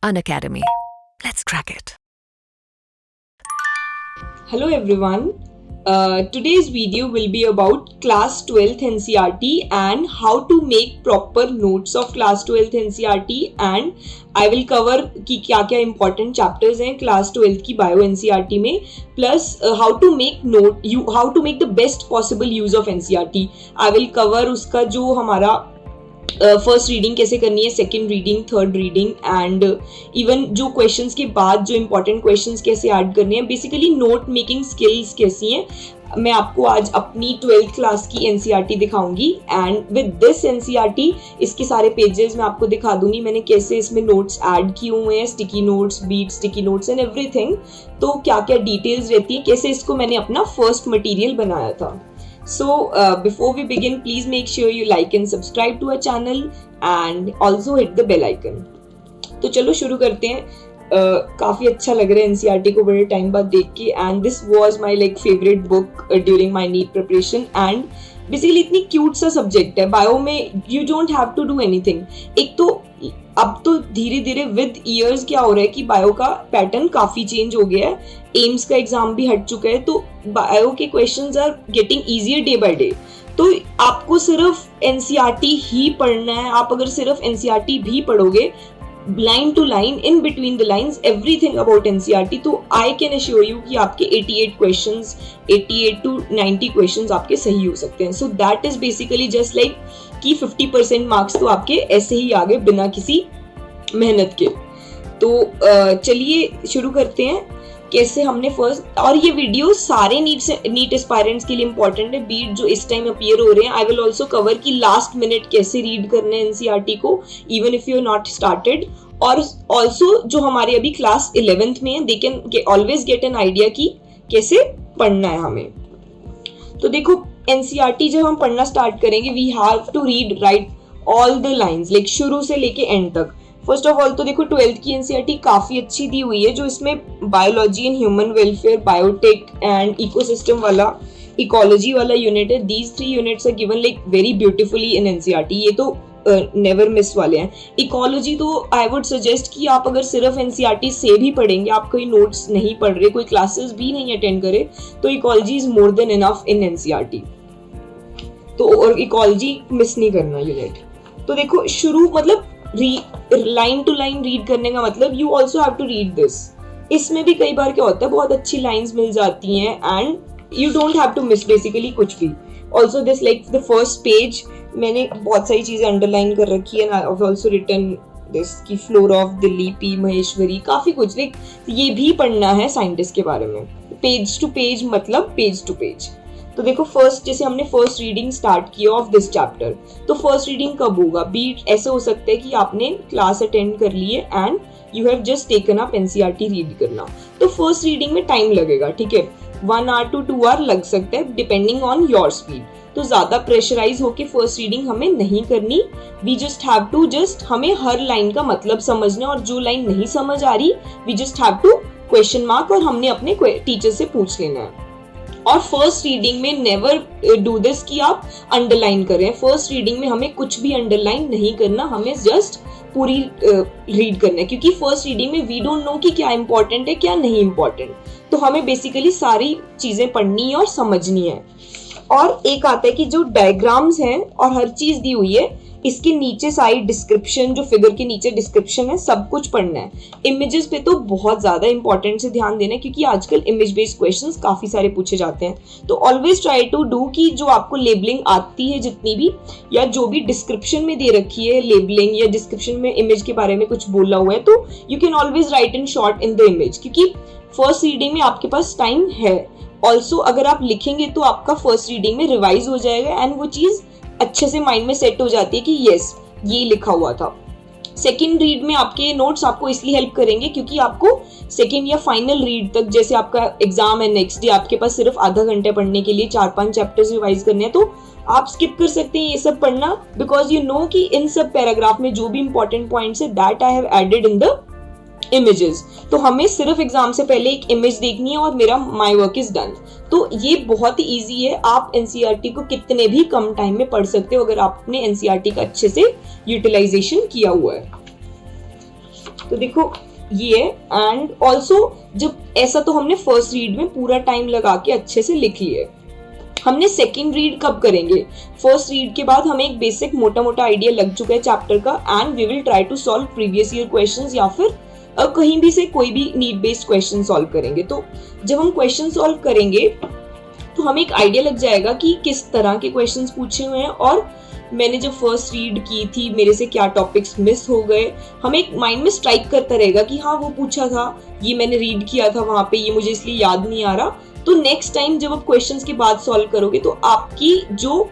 Unacademy. Let's crack it. Hello everyone. Today's video will be about class 12th NCERT and how to make proper notes of class 12th NCERT, and I will cover कि क्या क्या important chapters हैं class 12th की bio NCERT में, plus how to make the best possible use of NCERT. I will cover उसका जो हमारा first reading कैसे करनी है, second reading, third reading, and even जो क्वेश्चंस के बाद जो इंपॉर्टेंट क्वेश्चंस कैसे ऐड करने हैं, बेसिकली नोट मेकिंग स्किल्स कैसी हैं, मैं आपको आज अपनी 12th क्लास की एनसीईआरटी दिखाऊंगी. एंड विद दिस एनसीईआरटी इसके सारे पेजेस मैं आपको दिखा दूंगी मैंने कैसे इसमें नोट्स ऐड किए हुए हैं, sticky notes, beat sticky notes and everything. तो क्या क्या डिटेल्स रहती है, कैसे इसको मैंने अपना फर्स्ट मटेरियल बनाया था. So before we begin, please make sure you like and subscribe to our channel and also hit the bell icon. तो चलो शुरू करते हैं. काफ़ी अच्छा लग रहा है एनसीईआरटी को बड़े टाइम बाद देख के, and this was my like favourite book during my NEET preparation. And basically इतनी क्यूट सा सब्जेक्ट है बायो में, you don't have to do anything. एक तो अब तो धीरे धीरे विद ईयर्स क्या हो रहा है कि बायो का पैटर्न काफ़ी चेंज हो गया है, एम्स का एग्जाम भी हट चुका है, तो बायो के questions are getting easier day by day. तो आपको सिर्फ एनसीईआरटी ही पढ़ना है. आप अगर सिर्फ एनसीईआरटी भी पढ़ोगे line to line, in between the lines, everything about NCERT, तो आई कैन अश्योर यू कि आपके 88 क्वेश्चंस, 88 to 90 क्वेश्चंस आपके सही हो सकते हैं. So that is basically just like कि 50% मार्क्स तो आपके ऐसे ही आ गए बिना किसी मेहनत के. तो चलिए शुरू करते हैं कैसे हमने फर्स्ट. और ये वीडियो सारे नीट एस्पायरेंट्स के लिए इंपॉर्टेंट है, बीट जो इस टाइम अपीयर हो रहे हैं. आई विल ऑल्सो कवर कि लास्ट मिनट कैसे रीड करना है एनसीईआरटी को, even if you are not started. और ऑल्सो जो हमारे अभी क्लास 11th में है, they can always get an idea कि कैसे पढ़ना है हमें. तो देखो एनसीईआरटी जब हम पढ़ना स्टार्ट करेंगे, we have to read right all the lines, like शुरू से लेके एंड तक. फर्स्ट ऑफ ऑल तो देखो 12th की एनसीईआरटी काफ़ी अच्छी दी हुई है, जो इसमें biology and human welfare, biotech and ecosystem वाला, इकोलॉजी वाला यूनिट है. These 3 units are given like very beautifully in NCERT. ये तो नेवर मिस वाले हैं. इकोलॉजी तो आई वुड सजेस्ट कि आप अगर सिर्फ एनसीईआरटी से भी पढ़ेंगे, आप कोई नोट्स नहीं पढ़ रहे, कोई क्लासेस भी नहीं अटेंड करे, तो ecology is more than enough in NCERT. तो और इकोलॉजी मिस नहीं करना यूनिट. तो देखो शुरू मतलब लाइन टू लाइन रीड करने का मतलब you also have to read this. इसमें भी कई बार क्या होता है, बहुत अच्छी लाइंस मिल जाती हैं and you don't have to miss basically कुछ भी. Also this like the first page, मैंने बहुत सारी चीज़ें अंडरलाइन कर रखी है. I have also written this की floor of Delhi, P Maheshwari, काफ़ी कुछ. लाइक ये भी पढ़ना है साइंटिस्ट के बारे में, पेज टू पेज मतलब पेज टू पेज. तो देखो फर्स्ट, जैसे हमने फर्स्ट रीडिंग स्टार्ट किया ऑफ दिस चैप्टर, तो फर्स्ट रीडिंग कब होगा. बीट ऐसे हो सकता है कि आपने क्लास अटेंड कर ली है and you have just taken up NCERT read करना, तो फर्स्ट रीडिंग में टाइम लगेगा. ठीक है, 1 hour to 2 hour लग सकता है डिपेंडिंग ऑन योर स्पीड. तो ज़्यादा प्रेशराइज होके फर्स्ट रीडिंग हमें नहीं करनी. वी जस्ट हैव टू हमें हर लाइन का मतलब समझना, और जो लाइन नहीं समझ आ रही we just have to question mark, और हमने अपने टीचर से पूछ लेना है. और फर्स्ट रीडिंग में नेवर डू दिस कि आप अंडरलाइन करें. फर्स्ट रीडिंग में हमें कुछ भी अंडरलाइन नहीं करना, हमें जस्ट पूरी रीड करना है, क्योंकि फर्स्ट रीडिंग में वी डोंट नो कि क्या इंपॉर्टेंट है क्या नहीं इंपॉर्टेंट. तो हमें बेसिकली सारी चीज़ें पढ़नी है और समझनी है. और एक आता है कि जो डायग्राम्स हैं और हर चीज़ दी हुई है, इसके नीचे साइड डिस्क्रिप्शन, जो फिगर के नीचे डिस्क्रिप्शन है, सब कुछ पढ़ना है. इमेजेस पे तो बहुत ज़्यादा इंपॉर्टेंट से ध्यान देना है, क्योंकि आजकल इमेज बेस्ड क्वेश्चंस काफ़ी सारे पूछे जाते हैं. तो ऑलवेज ट्राई टू डू कि जो आपको लेबलिंग आती है जितनी भी, या जो भी डिस्क्रिप्शन में दे रखी है लेबलिंग, या डिस्क्रिप्शन में इमेज के बारे में कुछ बोला हुआ है, तो you can always right in short in the image, क्योंकि फर्स्ट रीडिंग में आपके पास टाइम है. ऑल्सो अगर आप लिखेंगे तो आपका फर्स्ट रीडिंग में रिवाइज हो जाएगा एंड वो चीज़ अच्छे से माइंड में सेट हो जाती है कि यस ये लिखा हुआ था. सेकेंड रीड में आपके नोट्स आपको इसलिए हेल्प करेंगे क्योंकि आपको सेकेंड या फाइनल रीड तक, जैसे आपका एग्जाम है नेक्स्ट डे, आपके पास सिर्फ आधा घंटे पढ़ने के लिए 4-5 चैप्टर्स रिवाइज करने हैं, तो आप स्किप कर सकते हैं ये सब पढ़ना, बिकॉज यू नो कि इन सब पैराग्राफ में जो भी इंपॉर्टेंट पॉइंट्स है that I have added in the images. तो हमें सिर्फ एग्जाम से पहले एक इमेज देखनी है और मेरा माय वर्क इज डन. तो ये बहुत ही ईजी है, आप एनसीईआरटी को कितने भी कम टाइम में पढ़ सकते हो अगर आपने एनसीईआरटी का अच्छे से यूटिलाइजेशन किया हुआ है. तो देखो ये है। एंड ऑल्सो जब ऐसा तो हमने फर्स्ट रीड में पूरा टाइम लगा के अच्छे से लिख लिए, हमने सेकेंड रीड कब करेंगे? फर्स्ट रीड के बाद हमें एक बेसिक मोटा मोटा आइडिया लग चुका है चैप्टर का, and we will try to solve previous year questions या फिर कहीं भी से कोई भी नीड बेस्ड क्वेश्चन सॉल्व करेंगे। तो जब हम क्वेश्चन सॉल्व करेंगे तो हमें एक आइडिया लग जाएगा कि किस तरह के क्वेश्चंस पूछे हुए हैं, और मैंने जब फर्स्ट रीड की थी मेरे से क्या टॉपिक्स मिस हो गए। हमें एक माइंड में स्ट्राइक करता रहेगा कि हाँ वो पूछा था, ये मैंने रीड किया था वहां पे, ये मुझे इसलिए याद नहीं आ रहा। तो नेक्स्ट टाइम जब आप क्वेश्चंस के बाद सॉल्व करोगे तो आपकी जो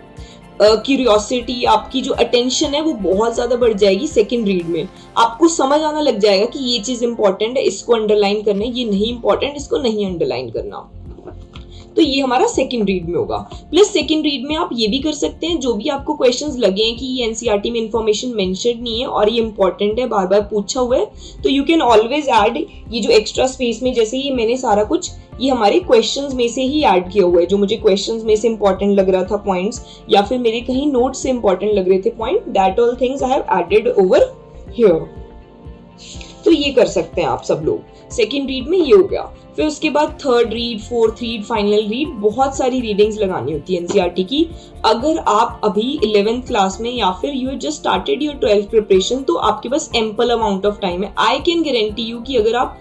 क्यूरियोसिटी, आपकी जो अटेंशन है वो बहुत ज्यादा बढ़ जाएगी। सेकंड रीड में आपको समझ आना लग जाएगा कि ये चीज इंपॉर्टेंट है, इसको अंडरलाइन करना है, ये नहीं इंपॉर्टेंट, इसको नहीं अंडरलाइन करना। तो ये हमारा सेकंड रीड में होगा। प्लस सेकंड रीड में आप ये भी कर सकते हैं, जो भी आपको क्वेश्चंस लगे हैं कि ये एनसीईआरटी में इंफॉर्मेशन मेंशन नहीं है और ये इंपॉर्टेंट है, बार बार पूछा हुआ है, तो यू कैन ऑलवेज ऐड ये जो एक्स्ट्रा स्पेस में, जैसे ये मैंने सारा कुछ ये हमारे क्वेश्चंस में से ही ऐड किया हुआ है, जो मुझे क्वेश्चंस में से इंपॉर्टेंट लग रहा था पॉइंट्स, या फिर मेरे कहीं नोट्स से इंपॉर्टेंट लग रहे थे point, that all things I have added over here. तो ये कर सकते हैं आप सब लोग। सेकेंड रीड में ये हो गया। फिर उसके बाद third read, fourth read, final read, बहुत सारी रीडिंग्स लगानी होती है एनसीईआरटी की। अगर आप अभी 11th क्लास में या फिर you just started your 12th preparation, तो आपके पास एम्पल अमाउंट ऑफ टाइम है। आई कैन गारंटी यू कि अगर आप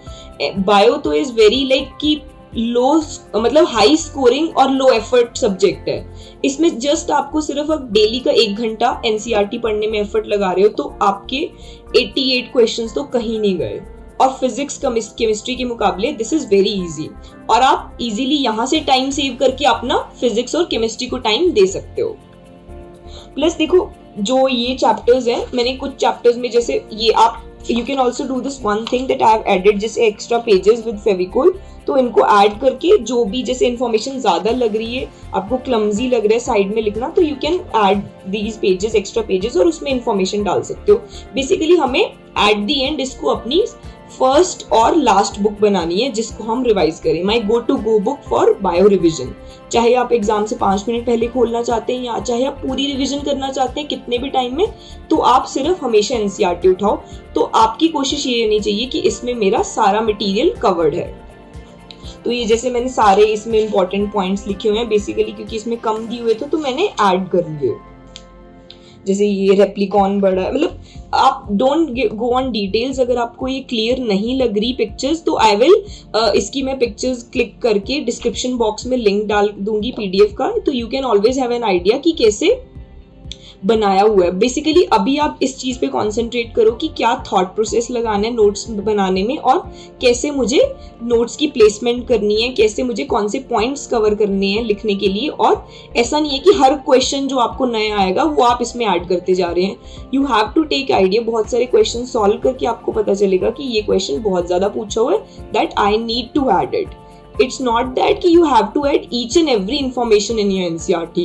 बायो तो इज वेरी लाइक कि लो, मतलब हाई स्कोरिंग और लो एफर्ट सब्जेक्ट है। इसमें जस्ट आपको सिर्फ अब डेली का 1 घंटा एनसीईआरटी पढ़ने में एफर्ट लगा रहे हो तो आपके 88 क्वेश्चंस तो कहीं नहीं गए। और फिजिक्स केमिस्ट्री के मुकाबले दिस इज वेरी इजी, और आप इजीली यहाँ से टाइम सेव करके अपना फिजिक्स और केमिस्ट्री को टाइम दे सकते हो। प्लस देखो जो ये चैप्टर्स हैं, मैंने कुछ चैप्टर्स में जैसे ये आप you can also do this one thing that I have added, जैसे एक्स्ट्रा पेजेस विद फेविकोल, तो इनको ऐड करके जो भी जैसे इन्फॉर्मेशन ज्यादा लग रही है, आपको क्लमजी लग रहा है साइड में लिखना, तो you can add these pages, extra pages, और उसमें इन्फॉर्मेशन डाल सकते हो। बेसिकली हमें एट द एंड इसको अपनी फर्स्ट और लास्ट बुक बनानी है जिसको हम रिवाइज करें, my go to go book for bio revision. चाहे आप एग्जाम से 5 मिनट पहले खोलना चाहते हैं या चाहे आप पूरी रिवीजन करना चाहते हैं कितने भी टाइम में, तो आप सिर्फ हमेशा एनसीईआरटी उठाओ। तो आपकी कोशिश ये होनी चाहिए कि इसमें मेरा सारा मटेरियल कवर्ड है। तो ये जैसे मैंने सारे इसमें इंपॉर्टेंट पॉइंट्स लिखे हुए हैं बेसिकली, क्योंकि इसमें कम दिए हुए थे तो मैंने ऐड कर लिए। जैसे ये रेप्लिकॉन बड़ा, मतलब आप डोंट गो ऑन डिटेल्स। अगर आपको ये क्लियर नहीं लग रही पिक्चर्स, तो आई विल इसकी मैं पिक्चर्स क्लिक करके डिस्क्रिप्शन बॉक्स में लिंक डाल दूंगी पीडीएफ का, तो you can always have an idea कि कैसे बनाया हुआ है। बेसिकली अभी आप इस चीज पे कंसंट्रेट करो कि क्या थॉट प्रोसेस लगाना है नोट्स बनाने में, और कैसे मुझे नोट्स की प्लेसमेंट करनी है, कैसे मुझे कौन से पॉइंट्स कवर करने हैं लिखने के लिए। और ऐसा नहीं है कि हर क्वेश्चन जो आपको नया आएगा वो आप इसमें ऐड करते जा रहे हैं। You have to take idea, बहुत सारे क्वेश्चन सॉल्व करके आपको पता चलेगा कि ये क्वेश्चन बहुत ज्यादा पूछा हुआ है, that I need to add it. It's not that कि you have to add each and every information in your NCERT.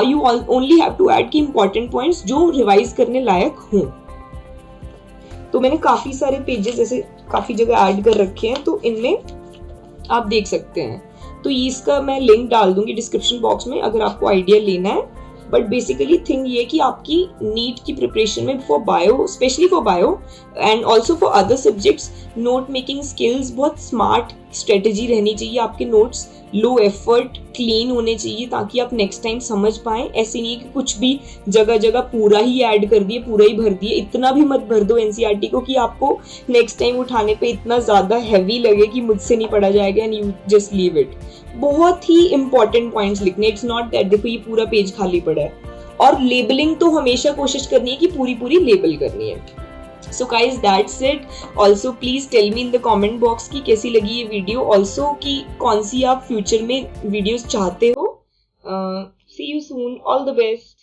You only have to add की important points जो रिवाइज करने लायक हों। तो मैंने काफी सारे पेजेस ऐसे काफी जगह ऐड कर रखे हैं, तो इनमें आप देख सकते हैं। तो इसका मैं लिंक डाल दूंगी डिस्क्रिप्शन बॉक्स में अगर आपको आइडिया लेना है। बट बेसिकली थिंग ये कि आपकी नीट की प्रिपरेशन में for bio, specially for bio and also for other subjects, note making skills बहुत स्मार्ट स्ट्रेटेजी रहनी चाहिए। आपके नोट्स लो एफर्ट क्लीन होने चाहिए ताकि आप नेक्स्ट टाइम समझ पाएं। ऐसे नहीं कि कुछ भी जगह जगह पूरा ही ऐड कर दिए, पूरा ही भर दिए। इतना भी मत भर दो एनसीईआरटी को कि आपको नेक्स्ट टाइम उठाने पे इतना ज्यादा हैवी लगे कि मुझसे नहीं पढ़ा जाएगा and you just leave it. बहुत ही इंपॉर्टेंट पॉइंट्स लिखने, इट्स नॉट दैट देखो ये पूरा पेज खाली पड़ा है। और लेबलिंग तो हमेशा कोशिश करनी है कि पूरी पूरी लेबल करनी है। So guys, that's it. Also please tell me in the comment box कि कैसी लगी ये वीडियो, also कि कौन सी आप फ्यूचर में वीडियोस चाहते हो। See you soon. All the best.